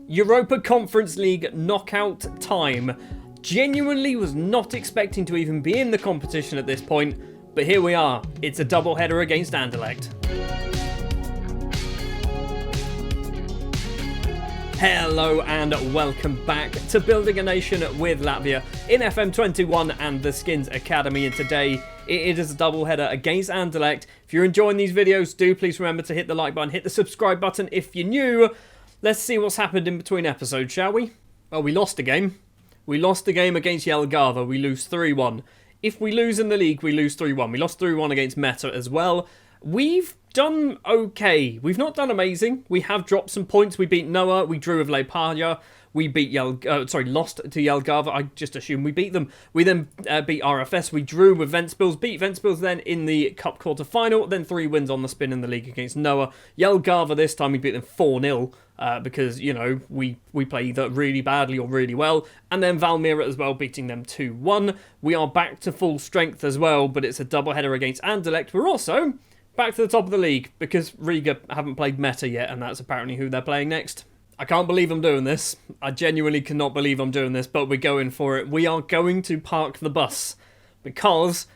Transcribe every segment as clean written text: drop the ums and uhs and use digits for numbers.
Europa Conference League knockout time. Genuinely was not expecting to even be in the competition at this point, but here we are. It's a doubleheader against Anderlecht. Hello and welcome back to Building a Nation with Latvia in FM21 and the Skinnz Academy, and today it is a doubleheader against Anderlecht. If you're enjoying these videos, do please remember to hit the like button, hit the subscribe button if you're new. Let's see what's happened in between episodes, shall we? Well, we lost a game. We lost a game against Jelgava. We lose 3-1. If we lose in the league, we lose 3-1. We lost 3-1 against Meta as well. We've done okay. We've not done amazing. We have dropped some points. We beat Noah. We drew with Lepaja. We beat lost to Jelgava. I just assume we beat them. We then beat RFS. We drew with Ventspils. Beat Ventspils then in the Cup quarter-final. Then 3 wins on the spin in the league against Noah. Jelgava this time we beat them 4-0. Because, you know, we play either really badly or really well. And then Valmiera as well, beating them 2-1. We are back to full strength as well, but it's a doubleheader against Anderlecht. We're also back to the top of the league because Riga haven't played Meta yet, and that's apparently who they're playing next. I can't believe I'm doing this. I genuinely cannot believe I'm doing this, but we're going for it. We are going to park the bus because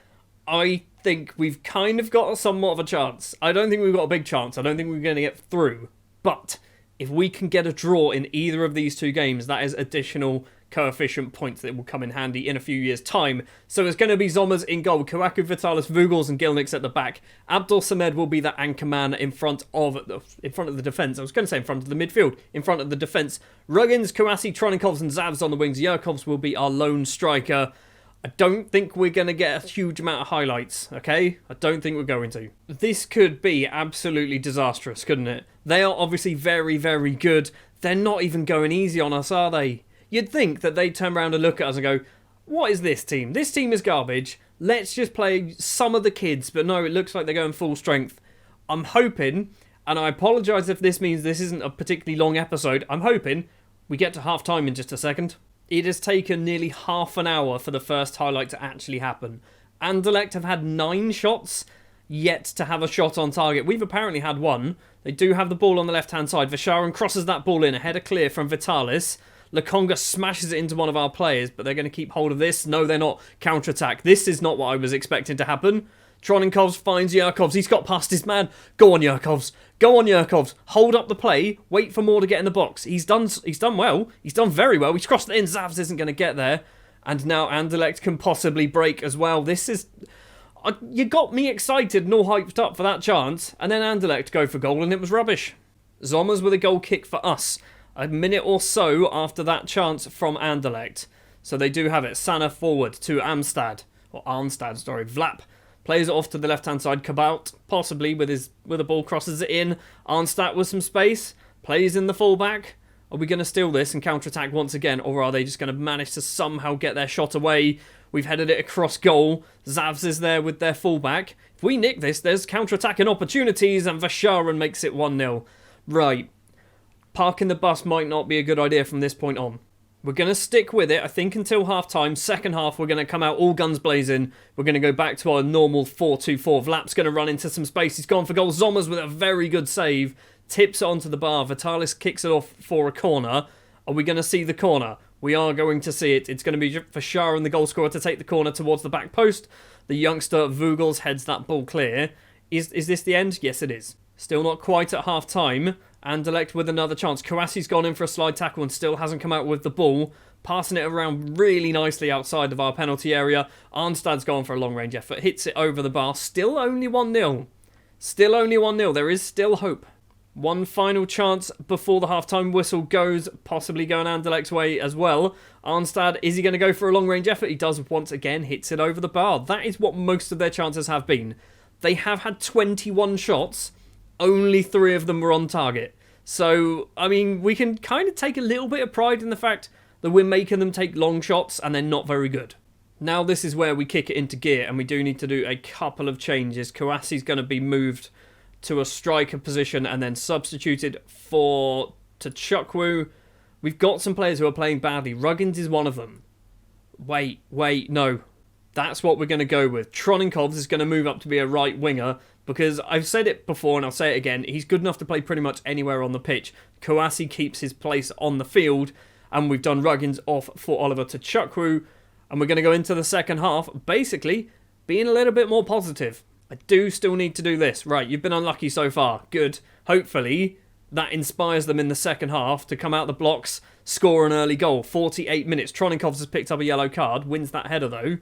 I think we've kind of got somewhat of a chance. I don't think we've got a big chance. I don't think we're going to get through. But if we can get a draw in either of these two games, that is additional coefficient points that will come in handy in a few years' time. So it's going to be Zommers in goal, Kawaku, Vitalis, Vugels and Gilnix at the back. Abdul Samed will be the anchor man in front of the defence. I was going to say in front of the midfield, in front of the defence. Ruggins, Kouassi, Tronikovs and Zavs on the wings. Yurkovs will be our lone striker. I don't think we're going to get a huge amount of highlights, okay? I don't think we're going to. This could be absolutely disastrous, couldn't it? They are obviously very, very good. They're not even going easy on us, are they? You'd think that they'd turn around and look at us and go, what is this team? This team is garbage. Let's just play some of the kids. But no, it looks like they're going full strength. I'm hoping, and I apologise if this means this isn't a particularly long episode, I'm hoping we get to half-time in just a second. It has taken nearly half an hour for the first highlight to actually happen. Anderlecht have had 9 shots yet to have a shot on target. We've apparently had 1. They do have the ball on the left-hand side. Visharan crosses that ball in. A header clear from Vitalis. Lakonga smashes it into one of our players, but they're going to keep hold of this. No, they're not. Counter-attack. This is not what I was expecting to happen. Troninkovs finds Yurkovs. He's got past his man. Go on, Yurkovs. Go on, Yurkovs. Hold up the play. Wait for more to get in the box. He's done well. He's done very well. He's crossed it in. Zavs isn't going to get there. And now Anderlecht can possibly break as well. This is... you got me excited and all hyped up for that chance. And then Anderlecht go for goal and it was rubbish. Zommers with a goal kick for us. A minute or so after that chance from Anderlecht. So they do have it. Sana forward to Arnstad. Vlap plays it off to the left-hand side. Kabout, possibly with a ball, crosses it in. Arnstad with some space. Plays in the fullback. Are we going to steal this and counter-attack once again? Or are they just going to manage to somehow get their shot away? We've headed it across goal. Zavs is there with their fullback. If we nick this, there's counter-attacking opportunities. And Vasharan makes it 1-0. Right. Parking the bus might not be a good idea from this point on. We're going to stick with it, I think, until half-time. Second half, we're going to come out all guns blazing. We're going to go back to our normal 4-2-4. Vlap's going to run into some space. He's gone for goal. Zommers with a very good save. Tips it onto the bar. Vitalis kicks it off for a corner. Are we going to see the corner? We are going to see it. It's going to be for Sharon, the goal scorer, to take the corner towards the back post. The youngster Vugels heads that ball clear. Is this the end? Yes, it is. Still not quite at half-time. Anderlecht with another chance. Kouassi's gone in for a slide tackle and still hasn't come out with the ball. Passing it around really nicely outside of our penalty area. Arnstad's gone for a long-range effort. Hits it over the bar. Still only 1-0. Still only 1-0. There is still hope. One final chance before the half-time whistle goes. Possibly going Anderlecht's way as well. Arnstad, is he going to go for a long-range effort? He does once again. Hits it over the bar. That is what most of their chances have been. They have had 21 shots. Only 3 of them were on target. So, I mean, we can kind of take a little bit of pride in the fact that we're making them take long shots and they're not very good. Now this is where we kick it into gear and we do need to do a couple of changes. Kouassi's going to be moved to a striker position and then substituted to Chukwu. We've got some players who are playing badly. Ruggins is one of them. Wait, no. That's what we're going to go with. Troninkovs is going to move up to be a right winger. Because I've said it before and I'll say it again, he's good enough to play pretty much anywhere on the pitch. Kouassi keeps his place on the field, and we've done Ruggins off for Oliver Tchukwu, and we're going to go into the second half, basically being a little bit more positive. I do still need to do this. Right, you've been unlucky so far. Good. Hopefully, that inspires them in the second half to come out the blocks, score an early goal. 48 minutes. Troninkovs has picked up a yellow card, wins that header though.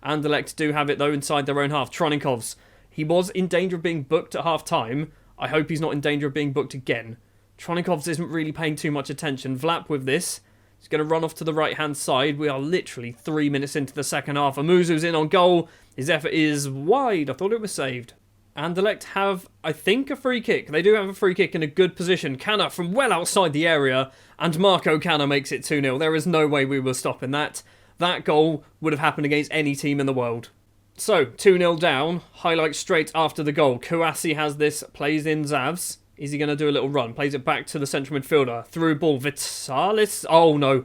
Anderlecht do have it though inside their own half. Troninkovs, he was in danger of being booked at half time. I hope he's not in danger of being booked again. Troninkovs isn't really paying too much attention. Vlap with this. He's going to run off to the right-hand side. We are literally 3 minutes into the second half. Amuzu's in on goal. His effort is wide. I thought it was saved. Anderlecht have, I think, a free kick. They do have a free kick in a good position. Canna from well outside the area. And Marco Canna makes it 2-0. There is no way we were stopping that. That goal would have happened against any team in the world. So, 2-0 down. Highlight straight after the goal. Kouassi has this. Plays in Zavs. Is he going to do a little run? Plays it back to the central midfielder. Through ball. Vitalis. Oh, no.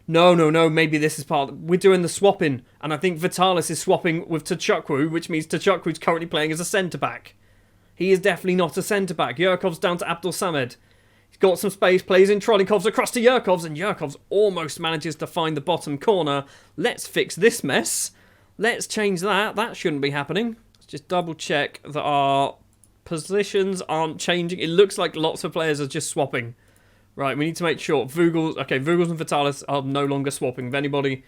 No. Maybe this is part... We're doing the swapping. And I think Vitalis is swapping with Tchukwu, which means Tchukwu's currently playing as a centre-back. He is definitely not a centre-back. Yurkov's down to Abdul Samed. He's got some space. Plays in Troninkovs across to Yurkovs. And Yurkovs almost manages to find the bottom corner. Let's fix this mess. Let's change that. That shouldn't be happening. Let's just double-check that our positions aren't changing. It looks like lots of players are just swapping. Right, we need to make sure. Vogels and Vitalis are no longer swapping with anybody.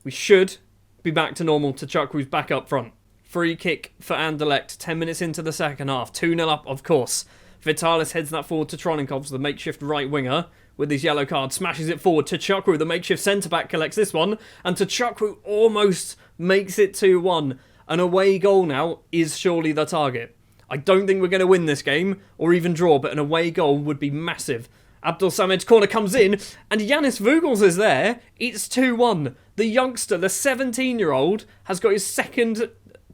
We should be back to normal. Tchukwu's back up front. Free kick for Anderlecht. 10 minutes into the second half. 2-0 up, of course. Vitalis heads that forward to Troninkovs, the makeshift right winger, with his yellow card. Smashes it forward. Tchukwu, the makeshift centre-back, collects this one. And Tchukwu almost makes it 2-1. An away goal now is surely the target. I don't think we're going to win this game, or even draw, but an away goal would be massive. Abdul Samed's corner comes in, and Yanis Vogels is there. It's 2-1. The youngster, the 17-year-old, has got his second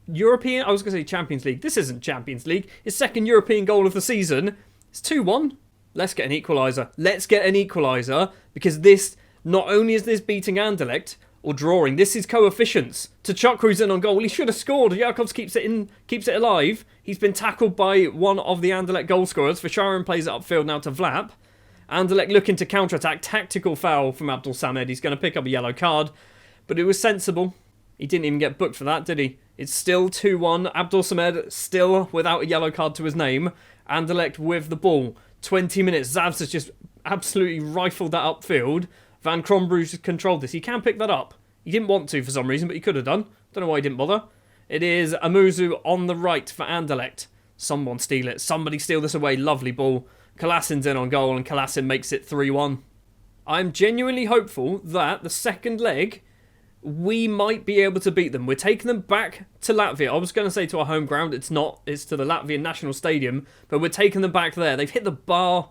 European... I was going to say Champions League. This isn't Champions League. His second European goal of the season. It's 2-1. Let's get an equaliser. Let's get an equaliser, because this... Not only is this beating Anderlecht, or drawing, this is coefficients. Tchukwu's in on goal. He should have scored. Yurkovs keeps it alive. He's been tackled by one of the Anderlecht goal scorers. Fischarin plays it upfield now to Vlap. Anderlecht looking to counter-attack. Tactical foul from Abdul Samed. He's going to pick up a yellow card. But it was sensible. He didn't even get booked for that, did he? It's still 2-1. Abdul Samed still without a yellow card to his name. Anderlecht with the ball. 20 minutes. Zavs has just absolutely rifled that upfield. Van Kronbroek has controlled this. He can pick that up. He didn't want to for some reason, but he could have done. Don't know why he didn't bother. It is Amuzu on the right for Anderlecht. Someone steal it. Somebody steal this away. Lovely ball. Kolassin's in on goal, and Kolassin makes it 3-1. I'm genuinely hopeful that the second leg, we might be able to beat them. We're taking them back to Latvia. I was going to say to our home ground. It's not. It's to the Latvian National Stadium. But we're taking them back there. They've hit the bar.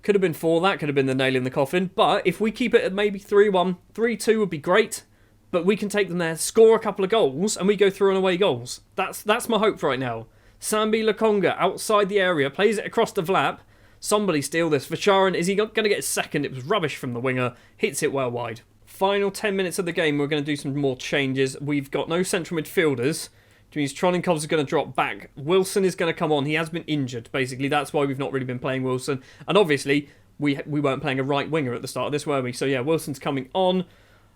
Could have been 4. That could have been the nail in the coffin. But if we keep it at maybe 3-1, 3-2 would be great. But we can take them there, score a couple of goals, and we go through on away goals. That's my hope right now. Sambi Lakonga outside the area, plays it across the Vlap. Somebody steal this. Fischarin, is he going to get a second? It was rubbish from the winger. Hits it well wide. Final 10 minutes of the game, we're going to do some more changes. We've got no central midfielders, which means Troninkovs is going to drop back. Wilson is going to come on. He has been injured, basically. That's why we've not really been playing Wilson. And obviously, we weren't playing a right winger at the start of this, were we? So yeah, Wilson's coming on.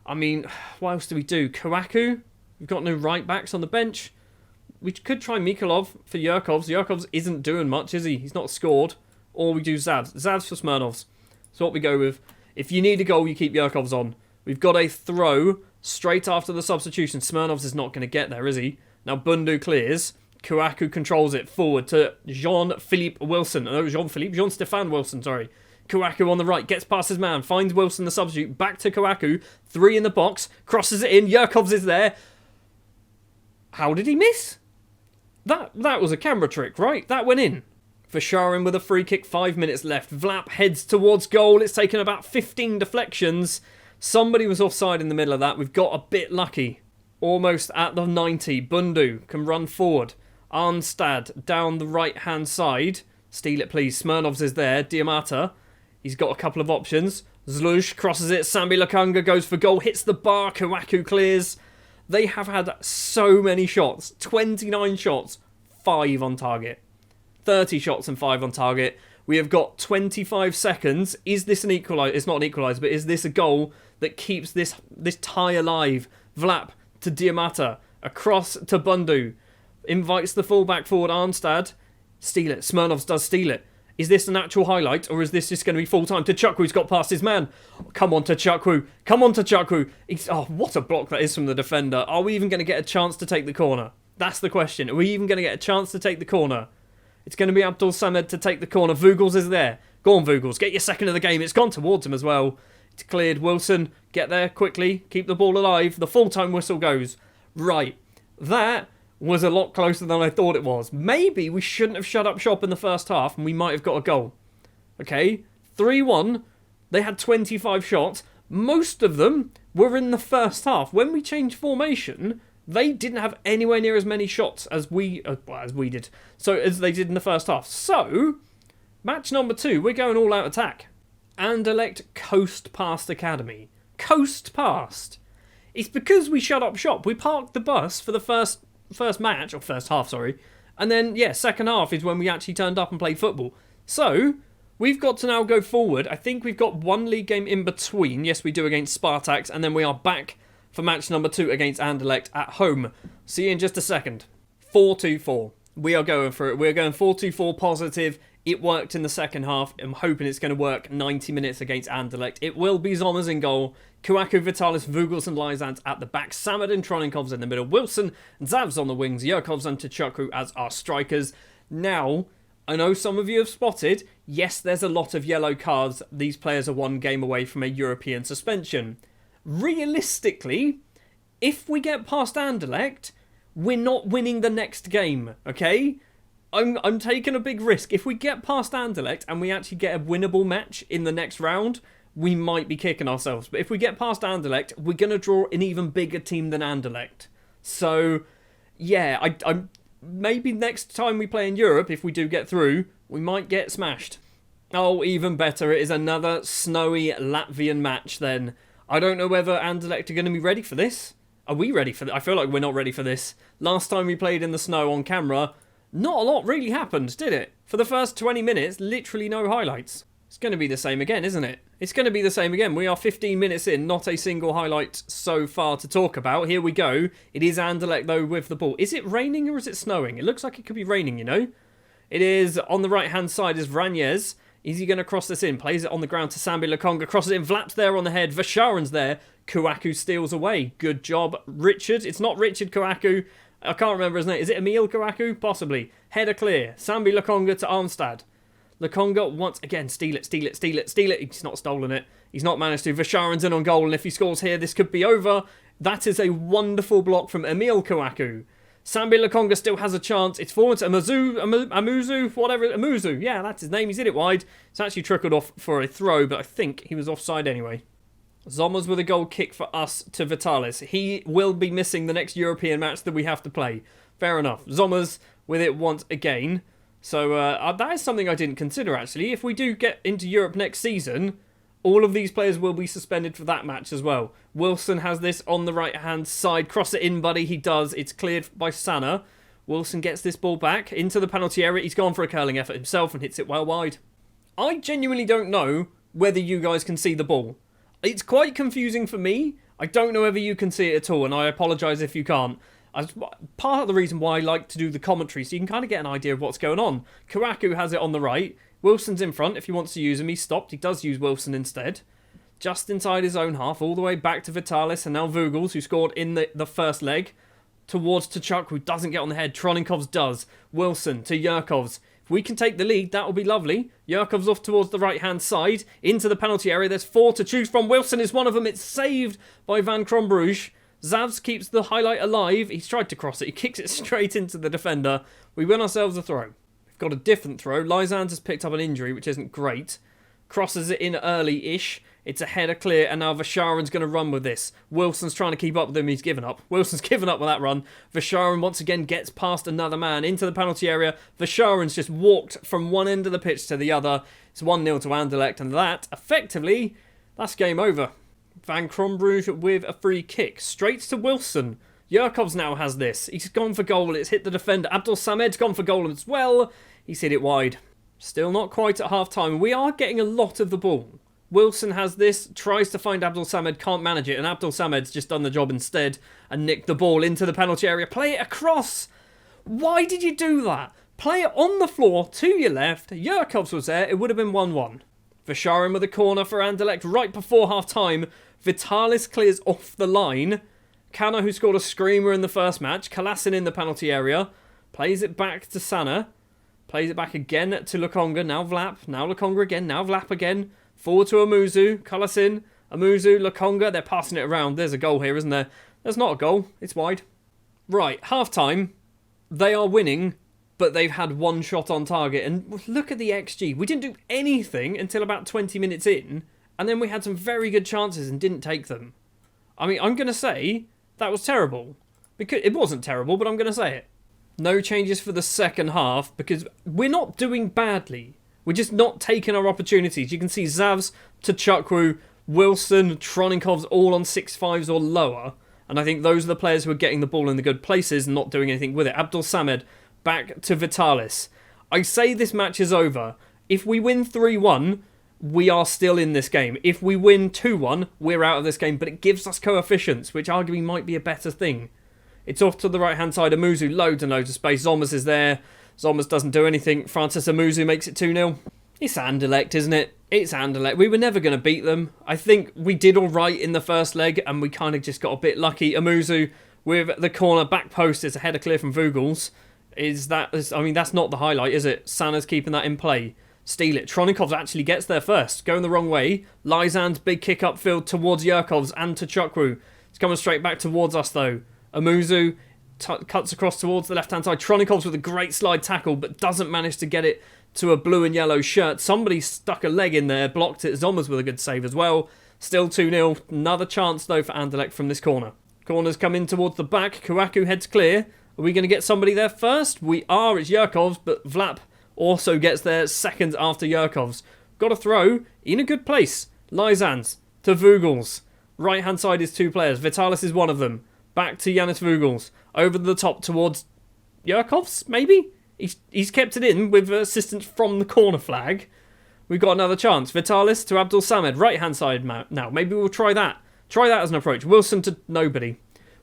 I mean, what else do we do? Kouaku? We've got no right backs on the bench. We could try Mikolov for Yurkovs. Yurkovs isn't doing much, is he? He's not scored. Or we do Zavs. Zavs for Smirnovs. So what we go with. If you need a goal, you keep Yurkovs on. We've got a throw straight after the substitution. Smirnovs is not going to get there, is he? Now Bundu clears. Kouaku controls it forward to Jean-Philippe Wilson. No, Jean-Stéphane Wilson, sorry. Kouaku on the right, gets past his man, finds Wilson the substitute, back to Kouaku, 3 in the box, crosses it in, Yurkovs is there. How did he miss? That was a camera trick, right? That went in. Fischarin with a free kick, 5 minutes left. Vlap heads towards goal, it's taken about 15 deflections. Somebody was offside in the middle of that, we've got a bit lucky. Almost at the 90, Bundu can run forward. Arnstad down the right-hand side. Steal it, please. Smirnovs is there. Diamata. He's got a couple of options. Zlush crosses it. Sambi Lakonga goes for goal. Hits the bar. Kouaku clears. They have had so many shots. 29 shots. 5 on target. 30 shots and 5 on target. We have got 25 seconds. Is this an equaliser? It's not an equaliser, but is this a goal that keeps this tie alive? Vlap to Diamata. Across to Bundu. Invites the fullback forward, Armstad. Steal it. Smirnovs does steal it. Is this an actual highlight, or is this just going to be full-time? Tuchukwu got past his man. Come on, Tuchukwu. Come on, Tuchukwu. Oh, what a block that is from the defender. Are we even going to get a chance to take the corner? That's the question. Are we even going to get a chance to take the corner? It's going to be Abdul Samed to take the corner. Vogels is there. Go on, Vogels. Get your second of the game. It's gone towards him as well. It's cleared. Wilson, get there quickly. Keep the ball alive. The full-time whistle goes. Right. That was a lot closer than I thought it was. Maybe we shouldn't have shut up shop in the first half and we might have got a goal. Okay, 3-1. They had 25 shots. Most of them were in the first half. When we changed formation, they didn't have anywhere near as many shots as we did. So as they did in the first half. So, match number 2, we're going all out attack. Anderlecht coast past Academy. Coast past. It's because we shut up shop. We parked the bus for the first match, or first half, sorry. And then, yeah, second half is when we actually turned up and played football. So, we've got to now go forward. I think we've got one league game in between. Yes, we do against Spartaks. And then we are back for match number 2 against Anderlecht at home. See you in just a second. 4-2-4. We are going for it. We're going 4-2-4 positive. It worked in the second half. I'm hoping it's going to work 90 minutes against Anderlecht. It will be Zommers in goal. Kouakou, Vitalis, Vogels and Lysands at the back. Samad and Troninkovs in the middle. Wilson and Zavs on the wings. Yurkovs and Tuchukwu as our strikers. Now, I know some of you have spotted, yes, there's a lot of yellow cards. These players are one game away from a European suspension. Realistically, if we get past Anderlecht, we're not winning the next game, okay? I'm taking a big risk. If we get past Anderlecht and we actually get a winnable match in the next round, we might be kicking ourselves. But if we get past Anderlecht, we're going to draw an even bigger team than Anderlecht. So, yeah, I'm maybe next time we play in Europe, if we do get through, we might get smashed. Oh, even better, it is another snowy Latvian match then. I don't know whether Anderlecht are going to be ready for this. Are we ready for this? I feel like we're not ready for this. Last time we played in the snow on camera, not a lot really happened, did it? For the first 20 minutes, literally no highlights. It's going to be the same again, isn't it? It's going to be the same again. We are 15 minutes in, not a single highlight so far to talk about. Here we go. It is Anderlecht, though, with the ball. Is it raining or is it snowing? It looks like it could be raining, you know? It is on the right-hand side is Vranjes. Is he going to cross this in? Plays it on the ground to Sambi Lakonga. Crosses it in. Vlap's there on the head. Vasharan's there. Kouakou steals away. Good job, Richard. It's not Richard Kouakou. I can't remember his name. Is it Emil Kouakou? Possibly. Header clear. Sambi Lakonga to Armstad. Lakonga once again. Steal it, steal it, steal it, steal it. He's not stolen it. He's not managed to. Vasharan's in on goal, and if he scores here, this could be over. That is a wonderful block from Emil Kouakou. Sambi Lakonga still has a chance. It's forward to Amuzu, whatever. Amuzu, yeah, that's his name. He's hit it wide. It's actually trickled off for a throw, but I think he was offside anyway. Zommers with a goal kick for us to Vitalis. He will be missing the next European match that we have to play. Fair enough. Zommers with it once again. So that is something I didn't consider, actually. If we do get into Europe next season, all of these players will be suspended for that match as well. Wilson has this on the right-hand side. Cross it in, buddy. He does. It's cleared by Sana. Wilson gets this ball back into the penalty area. He's gone for a curling effort himself and hits it well wide. I genuinely don't know whether you guys can see the ball. It's quite confusing for me. I don't know whether you can see it at all, and I apologise if you can't. Part of the reason why I like to do the commentary, so you can kind of get an idea of what's going on. Kouakou has it on the right. Wilson's in front if he wants to use him. He's stopped. He does use Wilson instead. Just inside his own half, all the way back to Vitalis, and now Vogels, who scored in the first leg, towards Tuchuk, who doesn't get on the head. Troninkovs does. Wilson to Yurkovs. If we can take the lead, that will be lovely. Yurkovs off towards the right-hand side, into the penalty area. There's 4 to choose from. Wilson is one of them. It's saved by Van Krombrugge. Zavs keeps the highlight alive. He's tried to cross it. He kicks it straight into the defender. We win ourselves a throw. We've got a different throw. Lysands has picked up an injury, which isn't great. Crosses it in early-ish. It's a header clear, and now Vasharan's going to run with this. Wilson's trying to keep up with him. He's given up. Wilson's given up with that run. Vasharan once again gets past another man into the penalty area. Vasharan's just walked from one end of the pitch to the other. It's 1-0 to Anderlecht, and that, effectively, that's game over. Van Krombrugge with a free kick. Straight to Wilson. Yurkovs now has this. He's gone for goal. It's hit the defender. Abdul Samed's gone for goal as well. He's hit it wide. Still not quite at half-time. We are getting a lot of the ball. Wilson has this, tries to find Abdul Samed, can't manage it, and Abdul Samed's just done the job instead and nicked the ball into the penalty area. Play it across. Why did you do that? Play it on the floor to your left. Yurkovs was there. It would have been 1-1. Vasharin with a corner for Anderlecht right before half-time. Vitalis clears off the line. Kana, who scored a screamer in the first match. Kalasin in the penalty area. Plays it back to Sana. Plays it back again to Lukonga. Now Vlap. Now Lukonga again. Now Vlap again. Forward to Amuzu. Kalasin. Amuzu. Lukonga. They're passing it around. There's a goal here, isn't there? There's not a goal. It's wide. Right. Half-time. They are winning, but they've had one shot on target. And look at the XG. We didn't do anything until about 20 minutes in. And then we had some very good chances and didn't take them. I mean, I'm going to say that was terrible. Because it wasn't terrible, but I'm going to say it. No changes for the second half because we're not doing badly. We're just not taking our opportunities. You can see Zavs, Tchukwu, Wilson, Troninkov's all on 6.5s or lower. And I think those are the players who are getting the ball in the good places and not doing anything with it. Abdul Samed back to Vitalis. I say this match is over. If we win 3-1, we are still in this game. If we win 2-1, we're out of this game. But it gives us coefficients, which arguably might be a better thing. It's off to the right-hand side. Amuzu, loads and loads of space. Zomas is there. Zomas doesn't do anything. Francis Amuzu makes it 2-0. It's Anderlecht, isn't it? It's Anderlecht. We were never going to beat them. I think we did all right in the first leg, and we kind of just got a bit lucky. Amuzu with the corner back post is a header clear from Vogels. I mean, that's not the highlight, is it? Sana's keeping that in play. Steal it. Tronikov actually gets there first. Going the wrong way. Lyzand's big kick upfield towards Yurkovs and to Tchukwu. It's coming straight back towards us, though. Amuzu cuts across towards the left-hand side. Tronikov's with a great slide tackle, but doesn't manage to get it to a blue and yellow shirt. Somebody stuck a leg in there, blocked it. Zomas with a good save as well. Still 2-0. Another chance, though, for Anderlecht from this corner. Corners come in towards the back. Kuaku heads clear. Are we going to get somebody there first? We are. It's Yurkovs, but Vlap also gets there seconds after Yurkovs. Got a throw in a good place. Lyzans to Vogels. Right-hand side is two players. Vitalis is one of them. Back to Yanis Vogels. Over the top towards Yurkovs, maybe? He's kept it in with assistance from the corner flag. We've got another chance. Vitalis to Abdul Samed. Right-hand side now. Maybe we'll try that. Try that as an approach. Wilson to nobody.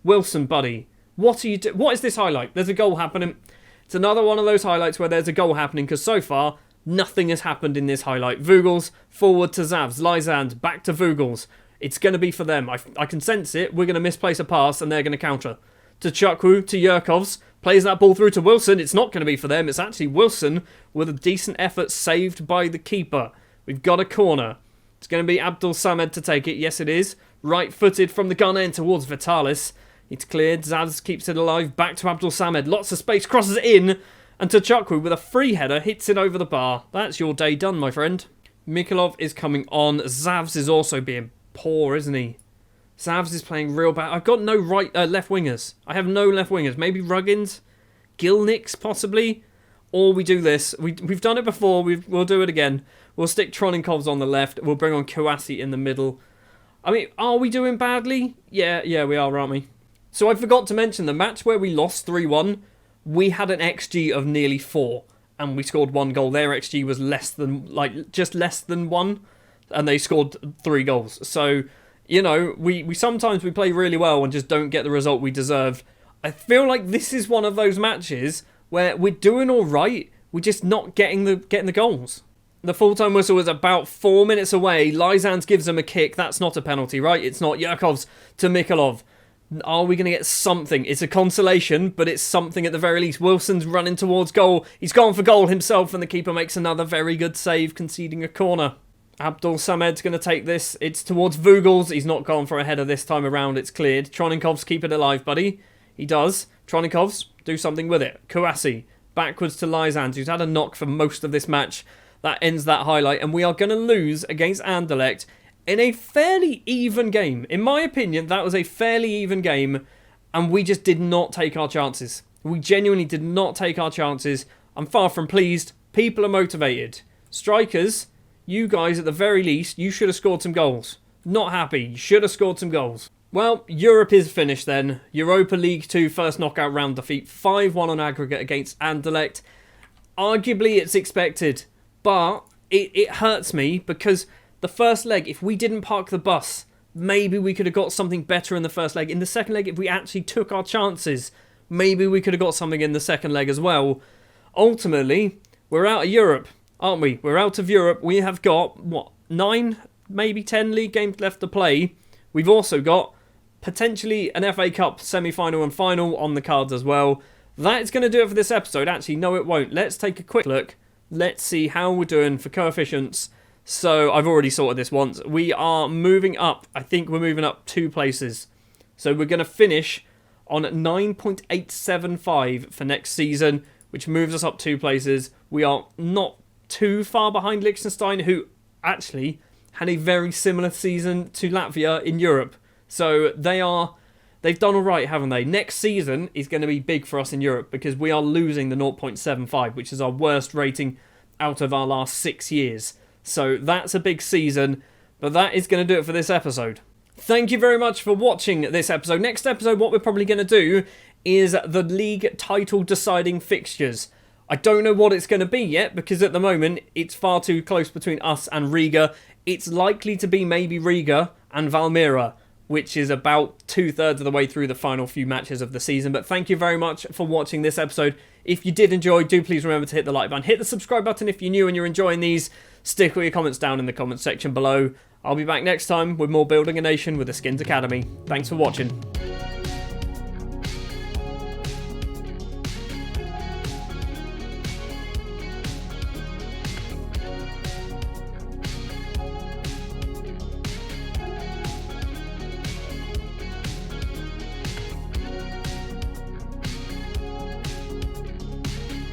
Wilson, buddy. What are you doing? What is this highlight? There's a goal happening. It's another one of those highlights where there's a goal happening because so far, nothing has happened in this highlight. Vogels, forward to Zavs. Lyzand, back to Vogels. It's going to be for them. I can sense it. We're going to misplace a pass and they're going to counter. To Tchukwu, to Yurkovs. Plays that ball through to Wilson. It's not going to be for them. It's actually Wilson with a decent effort saved by the keeper. We've got a corner. It's going to be Abdul Samed to take it. Yes, it is. Right-footed from the gun end towards Vitalis. It's cleared. Zaz keeps it alive. Back to Abdul Samed. Lots of space. Crosses it in. And Tchukwu with a free header hits it over the bar. That's your day done, my friend. Mikolov is coming on. Zavs is also being poor, isn't he? Zavs is playing real bad. I've got no left wingers. I have no left wingers. Maybe Ruggins? Gilnix, possibly? Or we do this. We've done it before. We'll do it again. We'll stick Troninkovs on the left. We'll bring on Kouassi in the middle. I mean, are we doing badly? Yeah, we are, aren't we? So I forgot to mention the match where we lost 3-1. We had an XG of nearly 4. And we scored 1 goal. Their XG was just less than 1. And they scored 3 goals. So, you know, we sometimes we play really well and just don't get the result we deserve. I feel like this is one of those matches where we're doing all right. We're just not getting the goals. The full-time whistle was about 4 minutes away. Lyzans gives him a kick. That's not a penalty, right? It's not. Yurkovs to Mikolov. Are we going to get something? It's a consolation, but it's something at the very least. Wilson's running towards goal. He's gone for goal himself, and the keeper makes another very good save, conceding a corner. Abdul Samed's going to take this. It's towards Vogels. He's not gone for a header this time around. It's cleared. Troninkovs, keep it alive, buddy. He does. Troninkovs, do something with it. Kouassi, backwards to Lyzans, who's had a knock for most of this match. That ends that highlight, and we are going to lose against Anderlecht in a fairly even game. In my opinion, that was a fairly even game, and we just did not take our chances. We genuinely did not take our chances. I'm far from pleased. People are motivated. Strikers, you guys at the very least, you should have scored some goals. Not happy. You should have scored some goals. Well, Europe is finished then. Europa League 2 first knockout round defeat, 5-1 on aggregate against Anderlecht. Arguably it's expected, but it hurts me because the first leg, if we didn't park the bus, maybe we could have got something better in the first leg. In the second leg, if we actually took our chances, maybe we could have got something in the second leg as well. Ultimately, we're out of Europe, aren't we? We're out of Europe. We have got, 9, maybe 10 league games left to play. We've also got potentially an FA Cup semi-final and final on the cards as well. That's going to do it for this episode. Actually, no, it won't. Let's take a quick look. Let's see how we're doing for coefficients. So, I've already sorted this once. We are moving up. I think we're moving up 2 places. So, we're going to finish on 9.875 for next season, which moves us up 2 places. We are not too far behind Liechtenstein, who actually had a very similar season to Latvia in Europe. So they've done all right, haven't they? Next season is going to be big for us in Europe because we are losing the 0.75, which is our worst rating out of our last 6 years. So that's a big season, but that is going to do it for this episode. Thank you very much for watching this episode. Next episode, what we're probably going to do is the league title deciding fixtures. I don't know what it's going to be yet because at the moment it's far too close between us and Riga. It's likely to be maybe Riga and Valmiera, which is about 2/3 of the way through the final few matches of the season. But thank you very much for watching this episode. If you did enjoy, do please remember to hit the like button. Hit the subscribe button if you're new and you're enjoying these. Stick all your comments down in the comments section below. I'll be back next time with more Building a Nation with the Skinnz Academy. Thanks for watching.